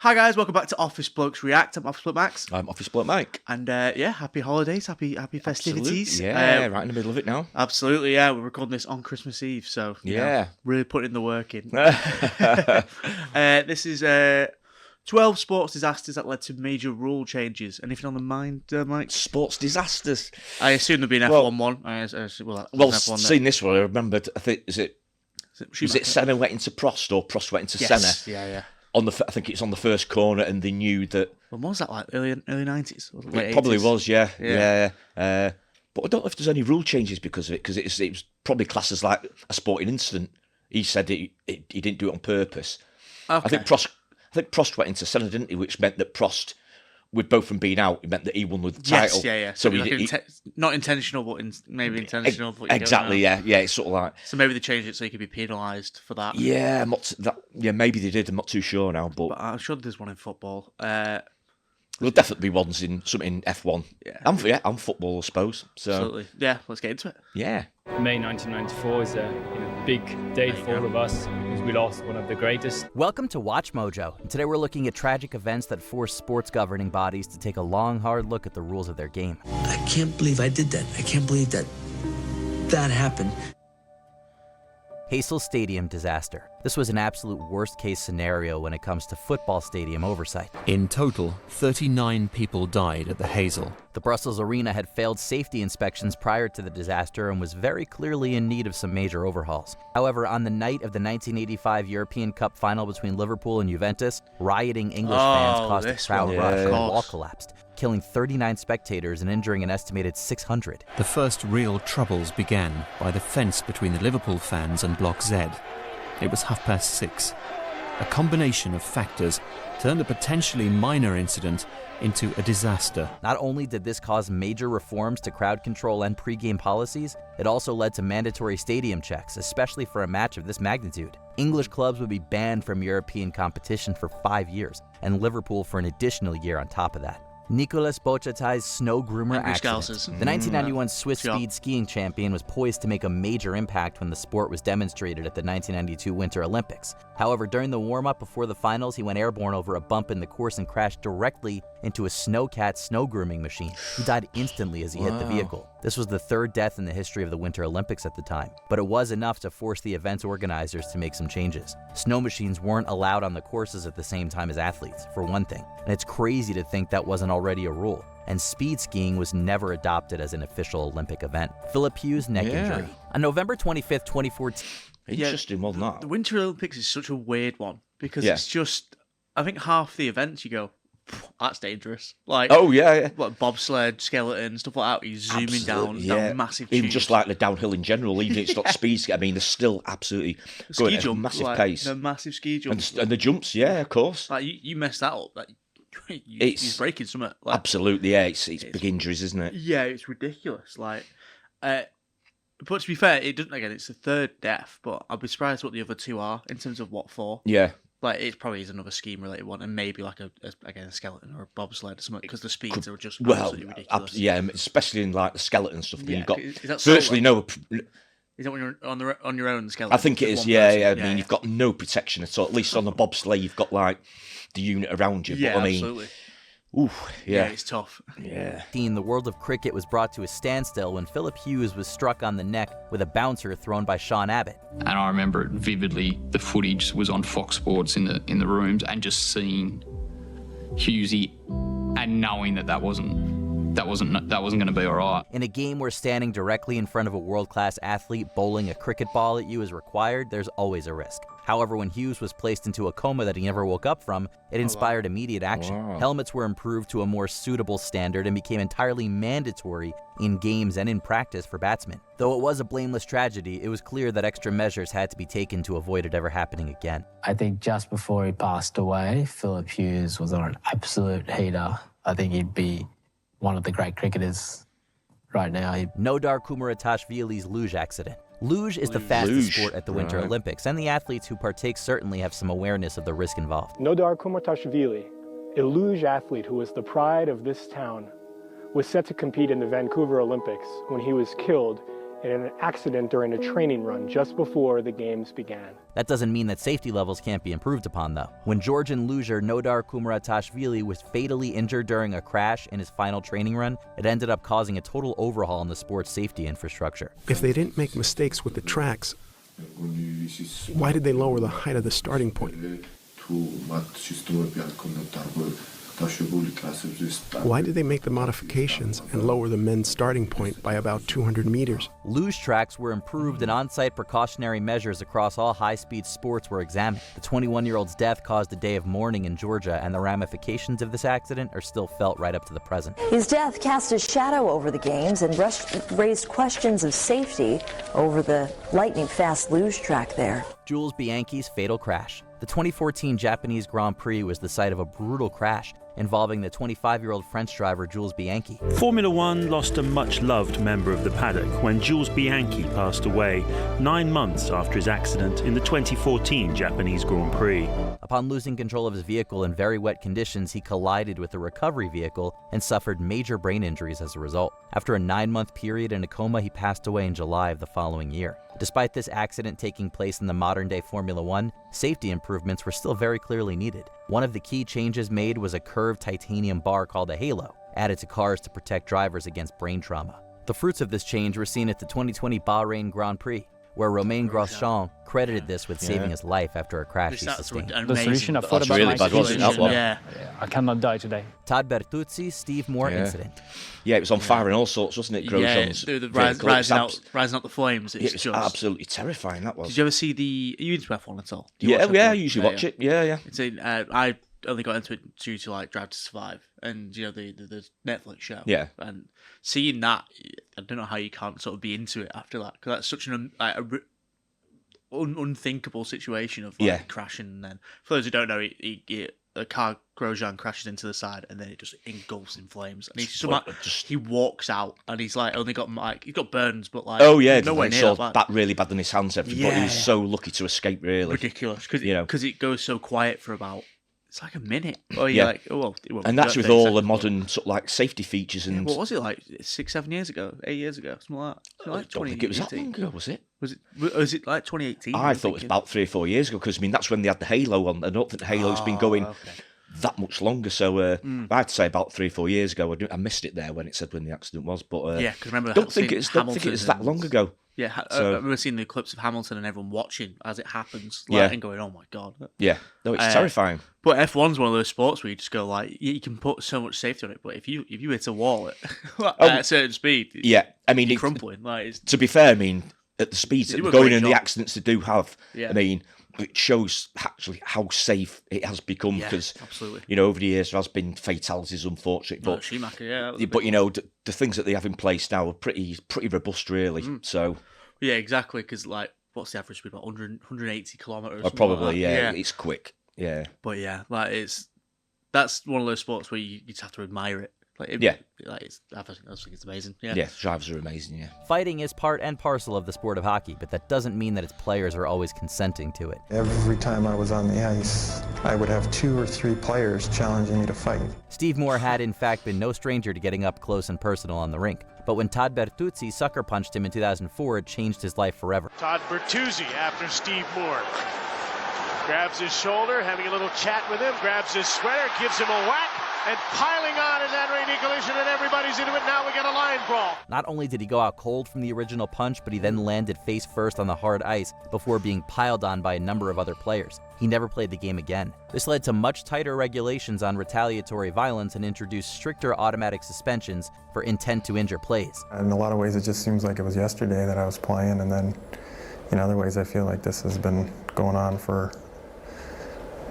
Hi guys, welcome back to Office Blokes React. I'm Office Bloke Max. I'm Office Bloke Mike. And happy holidays, happy festivities. Absolutely. Yeah, right in the middle of it now. Absolutely, yeah. We're recording this on Christmas Eve, so really putting the work in. This is 12 sports disasters that led to major rule changes. Anything on the mind, Mike? Sports disasters. I assume there'll be an F1 one. Seeing this one, I remembered. I think was it Senna went into Prost or Prost went into Senna? Yeah. I think it's on the first corner, and they knew that. When was that? Like early 90s? It probably was, yeah. But I don't know if there's any rule changes because of it, because it was probably classed as like a sporting incident. He said he didn't do it on purpose. Okay. I think Prost went into Senna, didn't he? Which meant that Prost, with both from being out, it meant that he won with the title. Yeah. So not intentional, but maybe intentional. But exactly, yeah. It's sort of like. So maybe they changed it so he could be penalised for that. Yeah, maybe they did. I'm not too sure now, but I'm sure there's one in football. There'll definitely be ones in F1. Yeah, and football, I suppose. So absolutely. Yeah, let's get into it. Yeah. May 1994 is a big day for all of us because we lost one of the greatest. Welcome to Watch Mojo, and today we're looking at tragic events that force sports governing bodies to take a long, hard look at the rules of their game. I can't believe I did that. I can't believe that happened. Heysel Stadium disaster. This was an absolute worst-case scenario when it comes to football stadium oversight. In total, 39 people died at the Heysel. The Brussels arena had failed safety inspections prior to the disaster and was very clearly in need of some major overhauls. However, on the night of the 1985 European Cup final between Liverpool and Juventus, rioting English fans caused a crowd rush and a wall collapsed, killing 39 spectators and injuring an estimated 600. The first real troubles began by the fence between the Liverpool fans and Block Z. It was 6:30. A combination of factors turned a potentially minor incident into a disaster. Not only did this cause major reforms to crowd control and pre-game policies, it also led to mandatory stadium checks, especially for a match of this magnitude. English clubs would be banned from European competition for 5 years, and Liverpool for an additional year on top of that. Nicolas Bochaity's snow groomer accident. The 1991 Swiss speed skiing champion was poised to make a major impact when the sport was demonstrated at the 1992 Winter Olympics. However, during the warm-up before the finals, he went airborne over a bump in the course and crashed directly into a snowcat snow grooming machine. He died instantly as he hit the vehicle. This was the third death in the history of the Winter Olympics at the time, but it was enough to force the event's organizers to make some changes. Snow machines weren't allowed on the courses at the same time as athletes, for one thing, and it's crazy to think that wasn't already a rule. And speed skiing was never adopted as an official Olympic event. Phillip Hughes' neck injury. On November 25th, 2014... Interesting, more than that. The Winter Olympics is such a weird one, because it's just... I think half the events you go, that's dangerous. Like, like bobsled, skeleton, stuff like that. You're zooming down massive tubes. Even just like the downhill in general, even if it's not speed. I mean, they're still absolutely going at a massive pace. The massive ski jumps. And the jumps, of course. Like, you mess that up, like, you're breaking something. Like, absolutely, it's big injuries, isn't it? Yeah, it's ridiculous. Like, but to be fair, it doesn't. Again, it's the third death, but I'd be surprised what the other two are in terms of what for. Yeah. Like, it probably is another scheme-related one, and maybe like a skeleton or a bobsled or something, because the speeds are just absolutely ridiculous. Especially in like the skeleton stuff. I mean, you've got virtually no. Is that when you're on your own, the skeleton? I think it is. I mean, you've got no protection at all. At least on the bobsleigh, you've got like the unit around you. Yeah, but, I mean, absolutely. It's tough. Yeah. In the world of cricket was brought to a standstill when Phillip Hughes was struck on the neck with a bouncer thrown by Sean Abbott. And I remember it vividly. The footage was on Fox Sports in the rooms, and just seeing Hughesy and knowing that wasn't going to be all right. In a game where standing directly in front of a world-class athlete bowling a cricket ball at you is required, there's always a risk. However, when Hughes was placed into a coma that he never woke up from, it inspired immediate action. Helmets were improved to a more suitable standard and became entirely mandatory in games and in practice for batsmen. Though it was a blameless tragedy, it was clear that extra measures had to be taken to avoid it ever happening again. I think just before he passed away, Phillip Hughes was on an absolute heater. I think he'd be one of the great cricketers right now. Nodar Kumaritashvili's luge accident. Luge is the fastest sport at the Winter Olympics, and the athletes who partake certainly have some awareness of the risk involved. Nodar Kumaritashvili, a luge athlete who was the pride of this town, was set to compete in the Vancouver Olympics when he was killed in an accident during a training run just before the games began. That doesn't mean that safety levels can't be improved upon, though. When Georgian luger Nodar Kumaritashvili was fatally injured during a crash in his final training run, it ended up causing a total overhaul in the sport's safety infrastructure. If they didn't make mistakes with the tracks, why did they lower the height of the starting point? Why did they make the modifications and lower the men's starting point by about 200 meters? Luge tracks were improved and on-site precautionary measures across all high-speed sports were examined. The 21-year-old's death caused a day of mourning in Georgia, and the ramifications of this accident are still felt right up to the present. His death cast a shadow over the games and raised questions of safety over the lightning-fast luge track there. Jules Bianchi's fatal crash. The 2014 Japanese Grand Prix was the site of a brutal crash involving the 25-year-old French driver Jules Bianchi. Formula One lost a much-loved member of the paddock when Jules Bianchi passed away 9 months after his accident in the 2014 Japanese Grand Prix. Upon losing control of his vehicle in very wet conditions, he collided with a recovery vehicle and suffered major brain injuries as a result. After a 9-month period in a coma, he passed away in July of the following year. Despite this accident taking place in the modern-day Formula One, safety improvements were still very clearly needed. One of the key changes made was a curved titanium bar called a halo, added to cars to protect drivers against brain trauma. The fruits of this change were seen at the 2020 Bahrain Grand Prix, where Romain Grosjean credited this with saving his life after a crash he sustained. The solution I thought about really bad, wasn't it? Yeah, I cannot die today. Todd Bertuzzi, Steve Moore incident. Yeah, it was on fire and all sorts, wasn't it? Grosjean's rising up the flames. It was just absolutely terrifying, that was. Did you ever see the... Are you into F1 at all? Yeah, I usually watch it. Yeah. It's I only got into it due to like Drive to Survive and the Netflix show. Yeah. And seeing that, I don't know how you can't sort of be into it after that, because that's such an unthinkable situation of crashing. And then, for those who don't know, a car Grosjean crashes into the side and then it just engulfs in flames. And he walks out and he's like only got he's got burns, but like nowhere near that bad. Really bad on his hands. Everything, but he was so lucky to escape. Really ridiculous because it goes so quiet for about. It's like a minute. And that's with all the modern sort of like safety features and. What was it like 6-7 years ago, 8 years ago, something like that? I don't think it was that long ago, was it? Was it like 2018? I thought it was about 3 or 4 years ago because that's when they had the halo on. I don't think the halo's been going that much longer. So I'd say about 3 or 4 years ago. I missed it there when it said when the accident was, but because remember, I don't think it's that long ago. Yeah, I remember seeing the clips of Hamilton and everyone watching as it happens, and going, "Oh my god!" Yeah, no, it's terrifying. But F1's one of those sports where you just go like, you can put so much safety on it, but if you hit a wall at a certain speed, I mean, you're crumpling. To be fair, I mean, at the speeds that they're going and the accidents they do have, I mean, it shows actually how safe it has become because over the years there has been fatalities, unfortunately. But Schumacher, but the things that they have in place now are pretty robust, really. So yeah, exactly. Because like, what's the average speed? About 180 kilometers. Or probably, it's quick. Yeah, but that's one of those sports where you just have to admire it. I think it's amazing. Yeah, drivers are amazing. Yeah, fighting is part and parcel of the sport of hockey, but that doesn't mean that its players are always consenting to it. Every time I was on the ice, I would have 2 or 3 players challenging me to fight. Steve Moore had in fact been no stranger to getting up close and personal on the rink, but when Todd Bertuzzi sucker punched him in 2004, it changed his life forever. Todd Bertuzzi after Steve Moore. Grabs his shoulder, having a little chat with him, grabs his sweater, gives him a whack, and piling on in that rainy collision, and everybody's into it. Now we get a line brawl. Not only did he go out cold from the original punch, but he then landed face first on the hard ice before being piled on by a number of other players. He never played the game again. This led to much tighter regulations on retaliatory violence and introduced stricter automatic suspensions for intent to injure plays. In a lot of ways, it just seems like it was yesterday that I was playing, and then in other ways, I feel like this has been going on for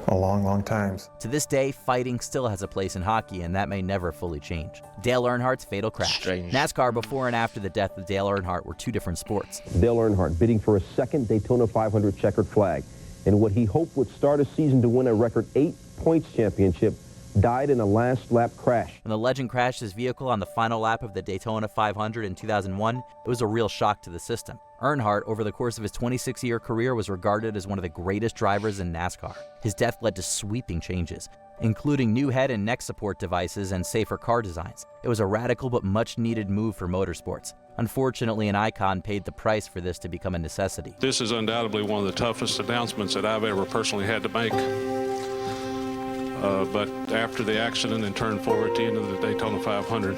a long time. To this day, fighting still has a place in hockey, and that may never fully change. Dale Earnhardt's fatal crash. Strange. NASCAR before and after the death of Dale Earnhardt were 2 different sports. Dale Earnhardt bidding for a second Daytona 500 checkered flag, and what he hoped would start a season to win a record 8 points championship died in a last lap crash. When the legend crashed his vehicle on the final lap of the Daytona 500 in 2001, it was a real shock to the system. Earnhardt, over the course of his 26-year career, was regarded as one of the greatest drivers in NASCAR. His death led to sweeping changes, including new head and neck support devices and safer car designs. It was a radical but much-needed move for motorsports. Unfortunately, an icon paid the price for this to become a necessity. This is undoubtedly one of the toughest announcements that I've ever personally had to make. But after the accident and turn forward at the end of the Daytona 500,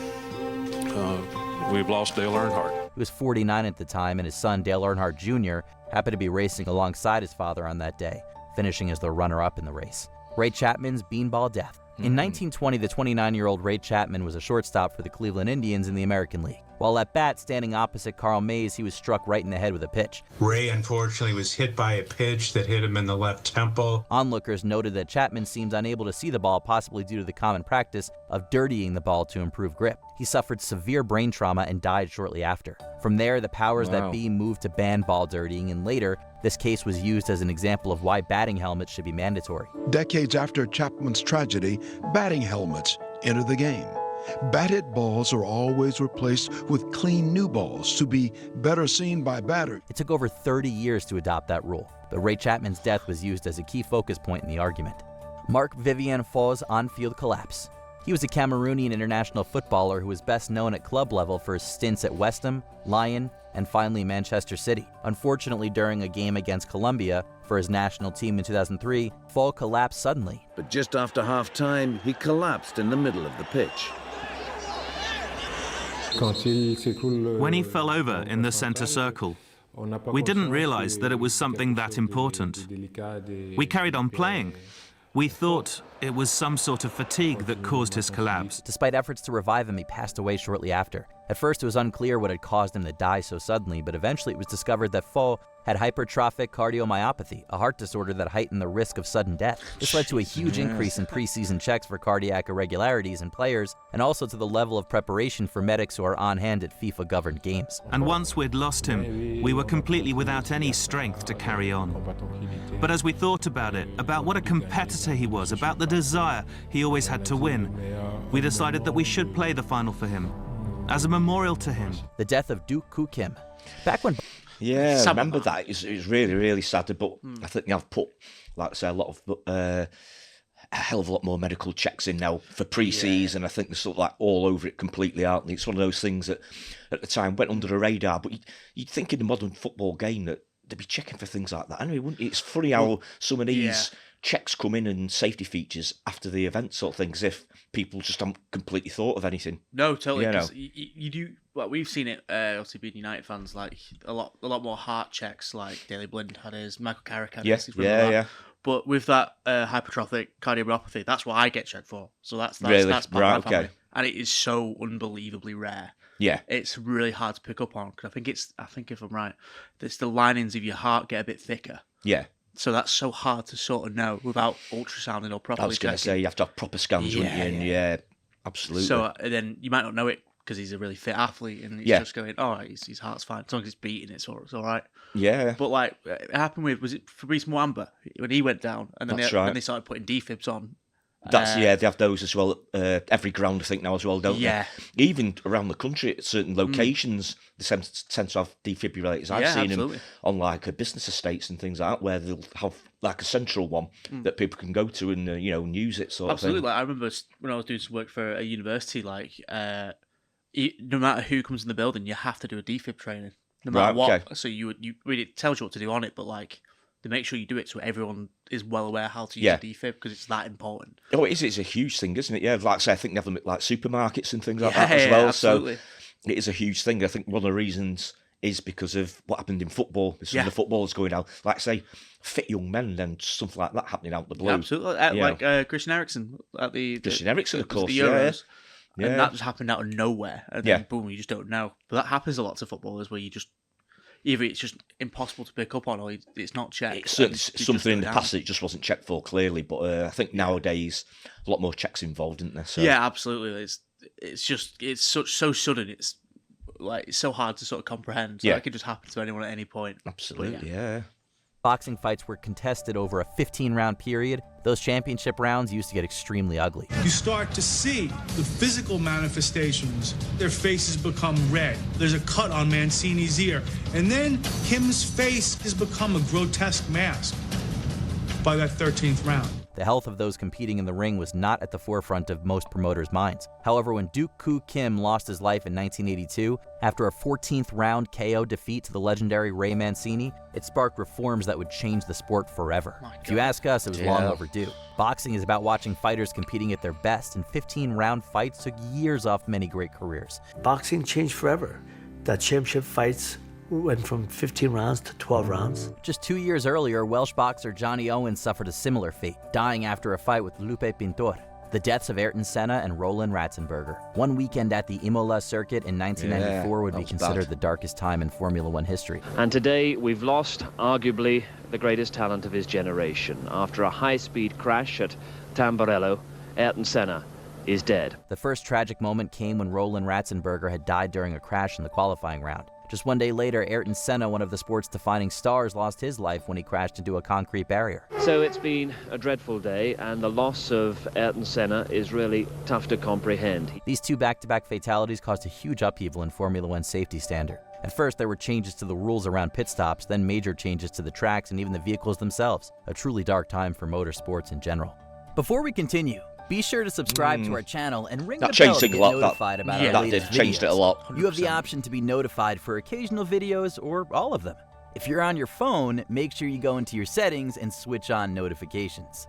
we've lost Dale Earnhardt. He was 49 at the time, and his son, Dale Earnhardt Jr., happened to be racing alongside his father on that day, finishing as the runner-up in the race. Ray Chapman's beanball death. In 1920, the 29-year-old Ray Chapman was a shortstop for the Cleveland Indians in the American League. While at bat, standing opposite Carl Mays, he was struck right in the head with a pitch. Ray, unfortunately, was hit by a pitch that hit him in the left temple. Onlookers noted that Chapman seemed unable to see the ball, possibly due to the common practice of dirtying the ball to improve grip. He suffered severe brain trauma and died shortly after. From there, the powers that be moved to ban ball dirtying, and later, this case was used as an example of why batting helmets should be mandatory. Decades after Chapman's tragedy, batting helmets entered the game. Batted balls are always replaced with clean new balls to be better seen by batters. It took over 30 years to adopt that rule, but Ray Chapman's death was used as a key focus point in the argument. Marc-Vivien Foé's on-field collapse. He was a Cameroonian international footballer who was best known at club level for his stints at West Ham, Lyon, and finally Manchester City. Unfortunately, during a game against Colombia for his national team in 2003, Foé collapsed suddenly. But just after half-time, he collapsed in the middle of the pitch. When he fell over in the center circle, we didn't realize that it was something that important. We carried on playing. We thought it was some sort of fatigue that caused his collapse. Despite efforts to revive him, he passed away shortly after. At first, it was unclear what had caused him to die so suddenly, but eventually it was discovered that Foé had hypertrophic cardiomyopathy, a heart disorder that heightened the risk of sudden death. This led to a huge increase in preseason checks for cardiac irregularities in players, and also to the level of preparation for medics who are on hand at FIFA-governed games. And once we'd lost him, we were completely without any strength to carry on. But as we thought about it, about what a competitor he was, about the desire he always had to win, we decided that we should play the final for him, as a memorial to him. The death of Duke Koo Kim. Back when... Yeah, I remember that. It was really, really sad. But I think I've put, like I say, a hell of a lot more medical checks in now for pre-season. I think they're sort of like all over it completely, aren't they? It's one of those things that at the time went under the radar. But you'd think in the modern football game that they'd be checking for things like that anyway, wouldn't you? It's funny how some of these checks come in and safety features after the event sort of thing, as if people just haven't completely thought of anything. No, totally. You do. Well, we've seen it. Obviously, being United fans, like a lot more heart checks. Like Daley Blind had his, Michael Carrick had his. Yeah. But with that hypertrophic cardiomyopathy, that's what I get checked for. So that's really? Part of my family. And it is so unbelievably rare. Yeah, it's really hard to pick up on. Because I think if I'm right, it's the linings of your heart get a bit thicker. Yeah. So that's so hard to sort of know without ultrasounding or properly. I was going to say you have to have proper scans, wouldn't you? Yeah, absolutely. So then you might not know it because he's a really fit athlete and he's just going, oh, his heart's fine. As long as it's beating, it's all right. Yeah. But like it happened with, was it Fabrice Muamba when he went down and then they started putting defibs on. They have those as well. Every ground, I think, now as well, don't they? Even around the country at certain locations, they tend to have defibrillators. I've seen them on like business estates and things like that, where they'll have like a central one that people can go to and use it. Absolutely. Like I remember when I was doing some work for a university, like no matter who comes in the building, you have to do a defib training, no matter what. Okay. So it tells you what to do on it, but like. To make sure you do it so everyone is well aware how to use a defib because it's that important. Oh, it is. It's a huge thing, isn't it? Yeah, like I say, I think they have them at like supermarkets and things like that as well. Absolutely. So it is a huge thing. I think one of the reasons is because of what happened in football. Some of the footballers going out, like say, fit young men, then something like that happening out the blue. Absolutely. Like Christian Eriksen at Christian Eriksen, of course. The Euros. Yeah. And that just happened out of nowhere. And then boom, you just don't know. But that happens a lot to footballers where you just. Either it's just impossible to pick up on or it's not checked. It's certainly something in the past that it just wasn't checked for clearly, but I think nowadays a lot more checks involved, isn't there? So. Yeah, absolutely. It's so sudden. It's like it's so hard to sort of comprehend. So it could just happen to anyone at any point. Absolutely, yeah. Boxing fights were contested over a 15-round period. Those championship rounds used to get extremely ugly. You start to see the physical manifestations. Their faces become red. There's a cut on Mancini's ear. And then Kim's face has become a grotesque mask by that 13th round. The health of those competing in the ring was not at the forefront of most promoters' minds. However, when Duke Koo Kim lost his life in 1982 after a 14th round KO defeat to the legendary Ray Mancini, it sparked reforms that would change the sport forever. If you ask us, it was long overdue. Boxing is about watching fighters competing at their best, and 15-round fights took years off many great careers. Boxing changed forever. The championship fights went from 15 rounds to 12 rounds. Just 2 years earlier, Welsh boxer Johnny Owens suffered a similar fate, dying after a fight with Lupe Pintor. The deaths of Ayrton Senna and Roland Ratzenberger. One weekend at the Imola circuit in 1994 would be considered the darkest time in Formula One history. And today we've lost, arguably, the greatest talent of his generation. After a high-speed crash at Tamburello, Ayrton Senna is dead. The first tragic moment came when Roland Ratzenberger had died during a crash in the qualifying round. Just one day later, Ayrton Senna, one of the sport's defining stars, lost his life when he crashed into a concrete barrier. So it's been a dreadful day, and the loss of Ayrton Senna is really tough to comprehend. These two back-to-back fatalities caused a huge upheaval in Formula One's safety standard. At first, there were changes to the rules around pit stops, then major changes to the tracks and even the vehicles themselves. A truly dark time for motorsports in general. Before we continue, be sure to subscribe to our channel and ring the bell to get notified about our latest videos. Changed it a lot. You have the option to be notified for occasional videos or all of them. If you're on your phone, make sure you go into your settings and switch on notifications.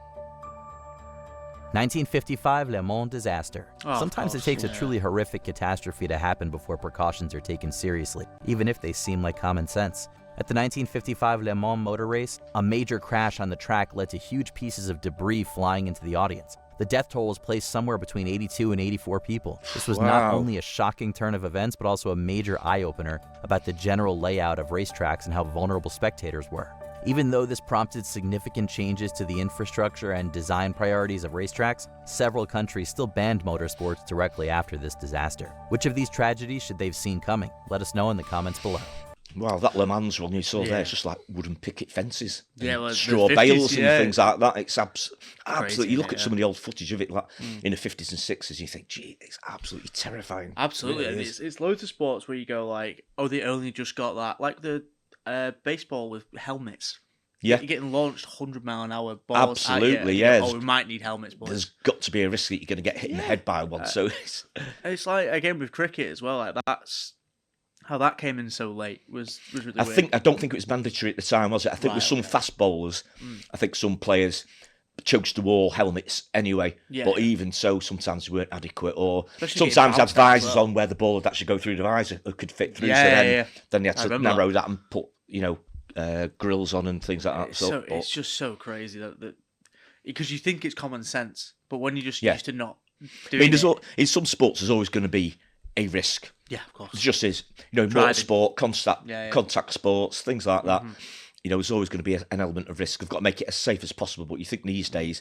1955 Le Mans disaster. Sometimes it takes a truly horrific catastrophe to happen before precautions are taken seriously, even if they seem like common sense. At the 1955 Le Mans motor race, a major crash on the track led to huge pieces of debris flying into the audience. The death toll was placed somewhere between 82 and 84 people. This was not only a shocking turn of events, but also a major eye-opener about the general layout of racetracks and how vulnerable spectators were. Even though this prompted significant changes to the infrastructure and design priorities of racetracks, several countries still banned motorsports directly after this disaster. Which of these tragedies should they have seen coming? Let us know in the comments below. Wow, that Le Mans one you saw there, it's just like wooden picket fences, well, straw 50s, bales and things like that. It's absolutely. You look at yeah. some of the old footage of it, like in the 50s and 60s, you think, gee, it's absolutely terrifying. Absolutely, It and is. it's loads of sports where you go like, oh, they only just got that, like the baseball with helmets. Yeah, you're getting launched 100-mile-an-hour balls. Absolutely, yeah. Oh, we might need helmets, but There's got to be a risk that you're going to get hit in the head by one. So it's like again with cricket as well. Like that's how that came in so late was really weird. I don't think it was mandatory at the time, was it? I think with some fast bowlers, I think some players chose to wear helmets anyway. Yeah. But even so, sometimes they weren't adequate, or Especially sometimes had visors well. on where the ball would actually go through the visor, or could fit through. Yeah, Then they had to narrow that and put, grills on and things like that. It's just so crazy that because you think it's common sense, but when you just used to not doing in some sports, there's always going to be a risk. Yeah, of course. It just is, motorsport, contact sports, things like that. There's always going to be an element of risk. We've got to make it as safe as possible. But you think these days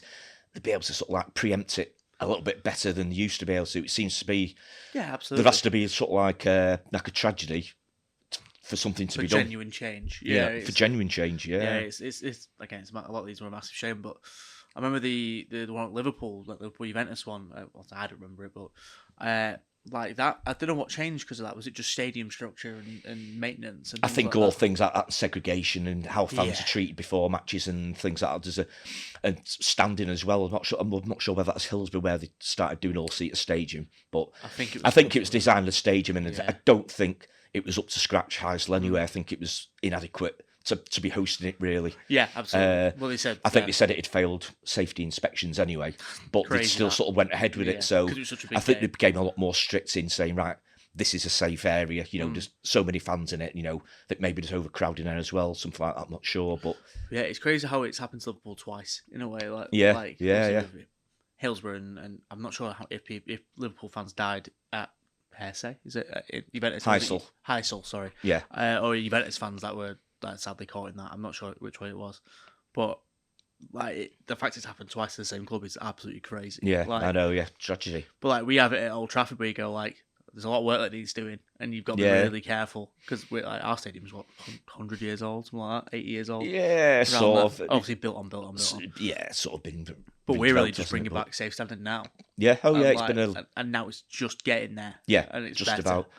they'd be able to sort of like preempt it a little bit better than they used to be able to. It seems to be. Yeah, absolutely. There has to be sort of like a tragedy for something to be done. Genuine change. For genuine change. Yeah. Yeah, it's again, it's a lot of these were a massive shame, but I remember the one at Liverpool, like the Liverpool Juventus one. I don't remember it, but like that, I don't know what changed because of that. Was it just stadium structure and maintenance? And I think all things like that, segregation and how fans are treated before matches and things like that. And standing as well. I'm not sure whether that's Hillsborough where they started doing all-seater stadium, but I think it was designed as stadium, and I don't think it was up to scratch Heysel anyway. I think it was inadequate to be hosting it, really. Yeah, absolutely. Well, they said I think they said it had failed safety inspections anyway, but they still sort of went ahead with it. So I think they became a lot more strict in saying, right, this is a safe area. There's so many fans in it. That maybe there's overcrowding there as well, something like that. I'm not sure, but yeah, it's crazy how it's happened to Liverpool twice in a way. Like Hillsborough and I'm not sure if Liverpool fans died at Heysel, is it Juventus? Heysel, sorry. Yeah. Or Juventus fans that were sadly caught in that. I'm not sure which way it was, but the fact it's happened twice in the same club is absolutely crazy. Yeah, I know. Yeah, tragedy. But we have it at Old Trafford where you go there's a lot of work that needs doing, and you've got to be really careful because our stadium's 100 years old, something like that, 80 years old. Yeah, sort of. Obviously built on. Yeah, sort of been. But we're really just bringing back safe standing now. Yeah. Oh yeah, it's been and now it's just getting there. Yeah, and it's just better. about.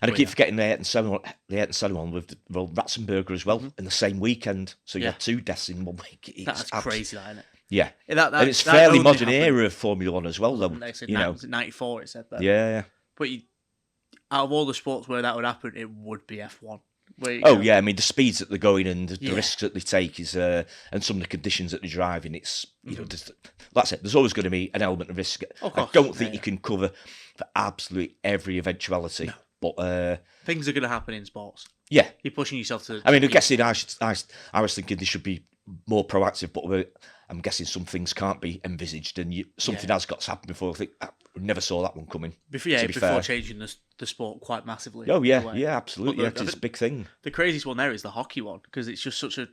And I keep forgetting the Ayrton Senna one with Ratzenberger as well in the same weekend. So you had two deaths in 1 week. That's crazy, isn't it? Yeah, and it's fairly modern era of Formula One as well, though. You know, 94. It said that. Yeah. But out of all the sports where that would happen, it would be F1. Yeah, I mean the speeds that they're going and the risks that they take is, and some of the conditions that they're driving. It's just, like I said, there's always going to be an element of risk. I don't think you can cover for absolutely every eventuality, but things are going to happen in sports. Yeah, you're pushing yourself to. I mean, I'm guessing I was thinking they should be more proactive, but I'm guessing some things can't be envisaged, and something has got to happen before. I think I never saw that one coming. Before changing the sport quite massively. Oh yeah, absolutely. It's a big thing. The craziest one there is the hockey one, because it's just such a.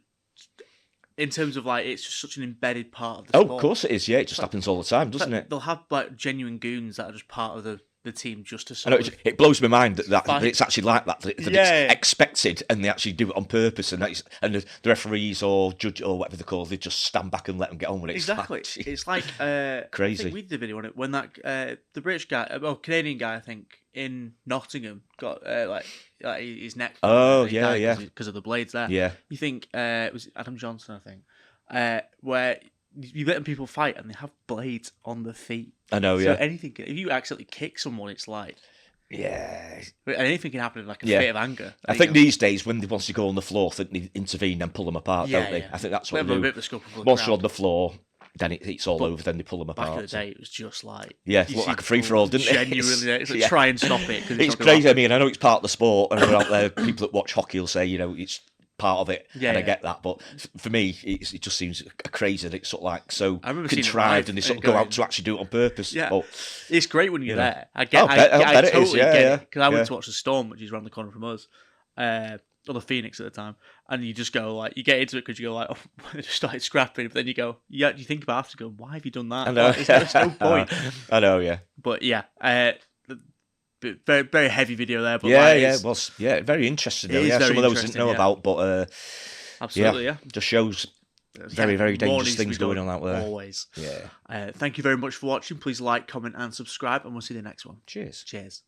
In terms of it's just such an embedded part of the sport. Oh, of course it is. Yeah, it just happens all the time, doesn't it? They'll have genuine goons that are just part of the team just to. I know, it blows my mind that it's actually like that. That it's expected, and they actually do it on purpose, and the referees or judge or whatever they're called, they just stand back and let them get on with it. Exactly. It's like crazy. I think we did a video on it when that the British guy, Canadian guy, I think in Nottingham got his neck. Because of the blades there. Yeah. You think it was Adam Johnson, I think, where you let people fight and they have blades on the feet. I know, so anything if you accidentally kick someone, it's like. Yeah. Anything can happen in a fit of anger. I think these days, when they want to go on the floor, they intervene and pull them apart, don't they? I think that's what they do. A bit of a scuffle for the Once crowd. they're on the floor, then it's all over, then they pull them apart. Back in the day, it was just like... Yeah, it looked like a free-for-all, didn't it? Genuinely, it's like try and stop it. It's crazy. I mean, I know it's part of the sport, and out there, people that watch hockey will say, it's part of it, and I get that, but for me, it just seems crazy that it's sort of like so contrived, and they sort of go out to actually do it on purpose. Yeah, but, it's great when you're there. I totally get it, because I went to watch the Storm, which is around the corner from us, or the Phoenix at the time, and you just go you get into it because you go they just started scrapping, but then you go, you think about after, go, why have you done that? I know. There's no point. I know, yeah. But very, very heavy video there, but very interesting. Some of those I didn't know about, but absolutely, just shows very, very dangerous things going on out there. Always. Yeah. Thank you very much for watching. Please like, comment, and subscribe, and we'll see you in the next one. Cheers. Cheers.